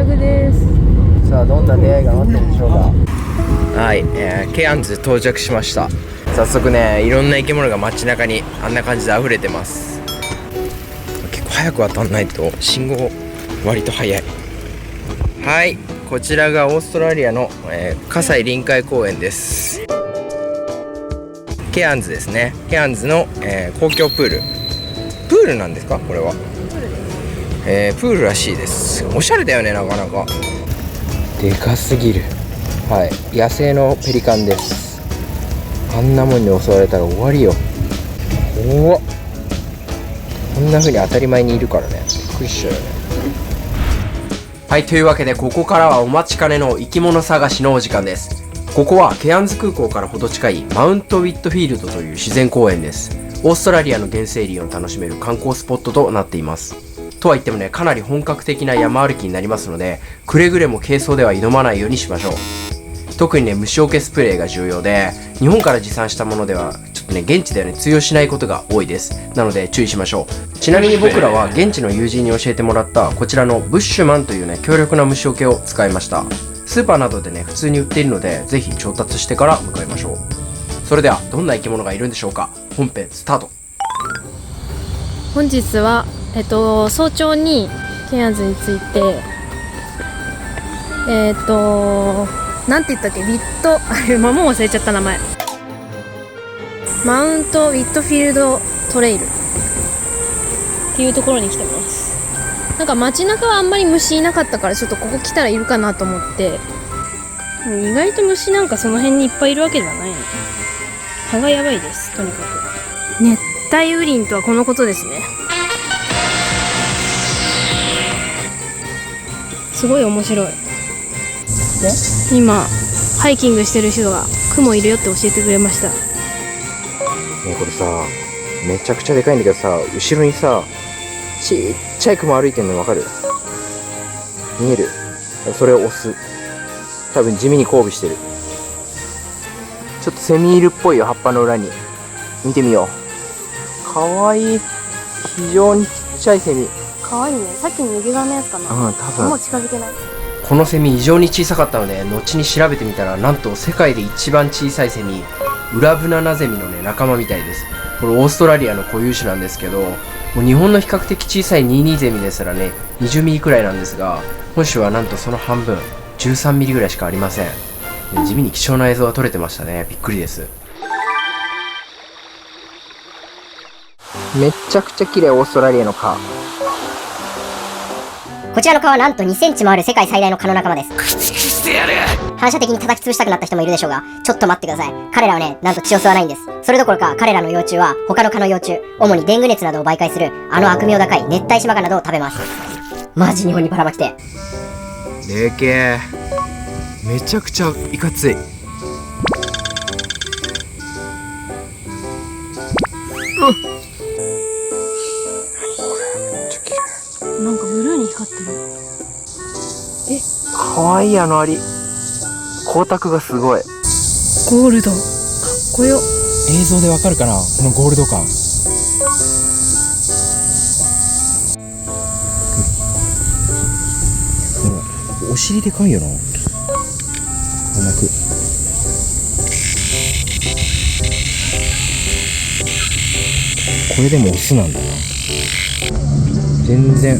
着です。さあどんな出会いが待ってるんでしょうか。はい、ケアンズ到着しました。早速ね、いろんな生き物が街中にあんな感じで溢れてます。結構早く渡んないと信号割と早い。はい、こちらがオーストラリアの、葛西臨海公園です。ケアンズですね。ケアンズの、公共プールなんですかこれは。プールらしいです。おしゃれだよね、なかなか。でかすぎる。はい、野生のペリカンです。あんなもんに襲われたら終わりよ。怖っ。こんな風に当たり前にいるからね、びっくりしちゃうよね。はい、というわけでここからはお待ちかねの生き物探しのお時間です。ここはケアンズ空港からほど近いマウントウィットフィールドという自然公園です。オーストラリアの原生林を楽しめる観光スポットとなっています。とは言ってもね、かなり本格的な山歩きになりますので、くれぐれも軽装では挑まないようにしましょう。特にね、虫除けスプレーが重要で、日本から持参したものではちょっとね、現地ではね、通用しないことが多いです。なので注意しましょう。ちなみに僕らは現地の友人に教えてもらったこちらのブッシュマンというね、強力な虫除けを使いました。スーパーなどでね、普通に売っているので、ぜひ調達してから向かいましょう。それではどんな生き物がいるんでしょうか。本編スタート。本日は早朝にケアンズに着いて、なんて言ったっけ、もう忘れちゃった名前。マウントウィットフィールドトレイルっていうところに来てます。なんか街中はあんまり虫いなかったから、ちょっとここ来たらいるかなと思って。意外と虫なんかその辺にいっぱいいるわけじゃないの。蚊がやばいです。とにかく熱帯雨林とはこのことですね。すごい面白い。今ハイキングしてる人がクモいるよって教えてくれました。ねえ、これさ、めちゃくちゃでかいんだけどさ、後ろにさ、ちっちゃいクモ歩いてんの分かる？見える？それを押す。多分地味に交尾してる。ちょっとセミールっぽいよ、葉っぱの裏に。見てみよう。かわいい。非常にちっちゃいセミ。かわいいね。さっきの右側のやつかな。うん、多分。もう近づけない。このセミ異常に小さかったので、後に調べてみたら、なんと世界で一番小さいセミ、ウラブナナゼミのね、仲間みたいです。これオーストラリアの固有種なんですけど、もう日本の比較的小さいニーニーゼミですらね、20ミリくらいなんですが、本種はなんとその半分、13ミリぐらいしかありません。地味に貴重な映像が撮れてましたね。びっくりです。めっちゃくちゃ綺麗、オーストラリアの蚊。こちらの蚊はなんと2センチもある世界最大の蚊の仲間です。駆逐してやる。反射的に叩き潰したくなった人もいるでしょうが、ちょっと待ってください。彼らはね、なんと血を吸わないんです。それどころか彼らの幼虫は他の蚊の幼虫、主にデング熱などを媒介するあの悪名高い熱帯島蚊などを食べます。マジ日本にばらまきて。でけえ。めちゃくちゃいかつい。なんかブルーに光ってる。かわいい、あのアリ。光沢がすごい。ゴールド、かっこよ。映像でわかるかな、このゴールド感。お尻でかいよな。甘く。これでもオスなんだな。全然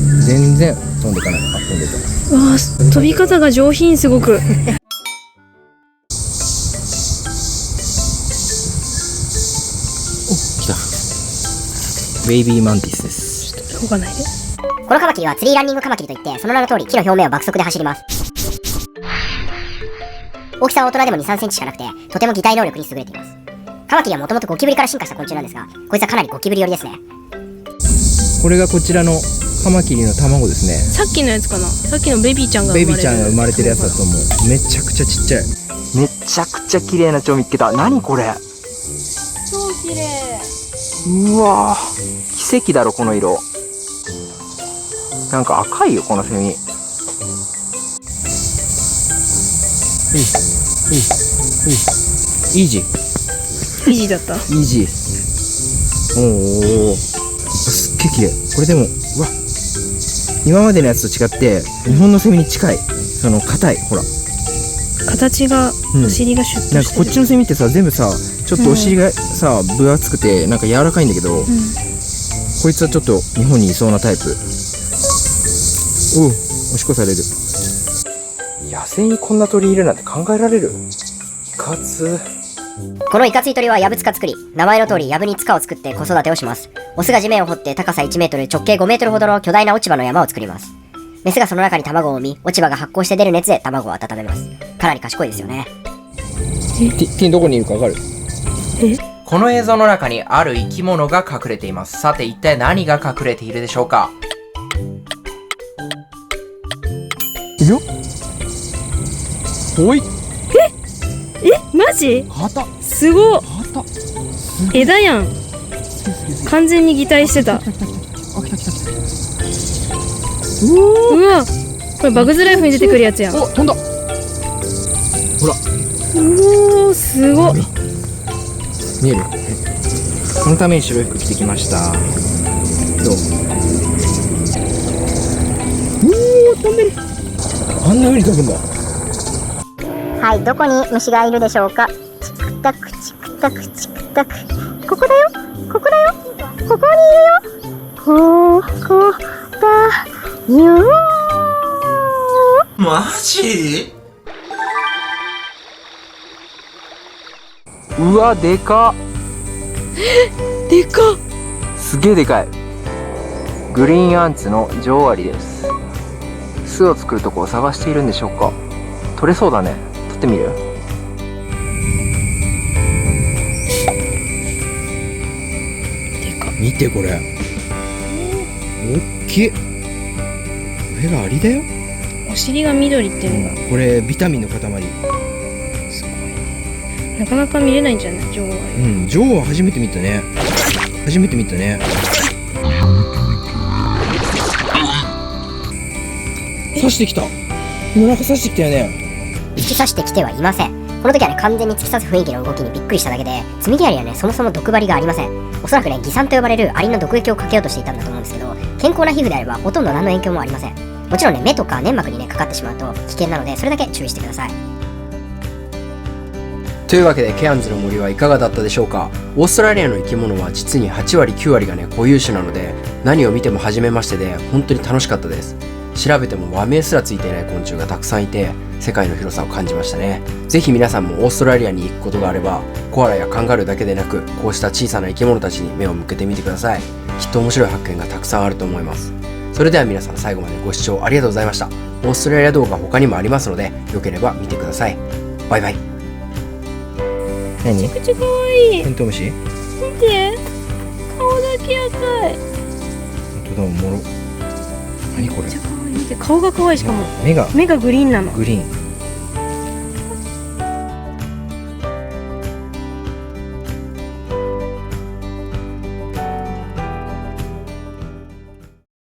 飛んでかない。あ、飛んでた。うわー、飛び方が上品、すごく。お、来た。ベイビーマンティスです。ちょっと動かないで。このカマキリはツリーランニングカマキリといって、その名の通り木の表面を爆速で走ります。大きさは大人でも2、3センチしかなくて、とても擬態能力に優れています。カマキリはもともとゴキブリから進化した昆虫なんですが、こいつはかなりゴキブリ寄りですね。これがこちらのカマキリの卵ですね。さっきのやつかな。さっきのベビーちゃんが生まれる。ベビーちゃんが生まれてるやつだと思う。めちゃくちゃちっちゃい。めちゃくちゃ綺麗な蝶見つけた。何これ。超綺麗。うわー、奇跡だろこの色。なんか赤いよこのセミ。イージー。イージーだった。イージー。おお、すっげえ綺麗。これでも、うわ、今までのやつと違って日本のセミに近い、その硬い、ほら形が、うんお尻がシュッとしてる。なんかこっちのセミってさ全部さちょっとお尻がさ分厚くてなんか柔らかいんだけど、こいつはちょっと日本にいそうなタイプ。おう、おしっこされる。野生にこんな鳥いるなんて考えられる？いかつ。このいかつい鳥はヤブツカ作り、名前の通りヤブに塚を作って子育てをします。オスが地面を掘って高さ1メートル直径5メートルほどの巨大な落ち葉の山を作ります。メスがその中に卵を産み、落ち葉が発酵して出る熱で卵を温めます。かなり賢いですよね。ティンどこにいるかわかる？この映像の中にある生き物が隠れています。さて一体何が隠れているでしょうか？いるよ。おい。マジ？旗。すごっ。旗。枝やん。完全に擬態してた。あ、来た。うわ、これバグズライフに出てくるやつやん。お、飛んだ。ほら。うおー、すごっ。見える？このために白い服着てきました。どう？飛んでる。あんな風に飛ぶんだ。はい、どこに虫がいるでしょうか。チクタクチクタクチクタク。ここだよ、ここだよ、ここにいるよ。ここだよ。マジ？うわ、でかっ。でかっ。すげえでかい。グリーンアンツの女王アリです。巣を作るとこを探しているんでしょうか。取れそうだね。取ってみる？でかっ。見てこれ。おっきい。これがアリだよ。お尻が緑っていうのが、これビタミンの塊。すごいね。なかなか見れないんじゃない？女王は。女王は初めて見たね。初めて見たね。刺してきた。今なんか刺してきたよね。突き刺してきてはいません。この時はね、完全に突き刺す雰囲気の動きにびっくりしただけで、積み木アリはね、そもそも毒針がありません。おそらくね、擬酸と呼ばれるアリの毒液をかけようとしていたんだと思うんですけど、健康な皮膚であればほとんど何の影響もありません。もちろんね、目とか粘膜にね、かかってしまうと危険なので、それだけ注意してください。というわけでケアンズの森はいかがだったでしょうか。オーストラリアの生き物は実に8割9割がね固有種なので、何を見ても初めましてで本当に楽しかったです。調べても和名すらついていない昆虫がたくさんいて、世界の広さを感じましたね。ぜひ皆さんもオーストラリアに行くことがあれば、コアラやカンガルーだけでなく、こうした小さな生き物たちに目を向けてみてください。きっと面白い発見がたくさんあると思います。それでは皆さん最後までご視聴ありがとうございました。オーストラリア動画他にもありますので、よければ見てください。バイバイ。何？めちゃくちゃ可愛い。テントウムシ？見て、顔だけ赤い。本当だ、おもろ。何これ？めっちゃ可愛い。見て、顔が可愛い。しかも目がグリーンなの。グリーン。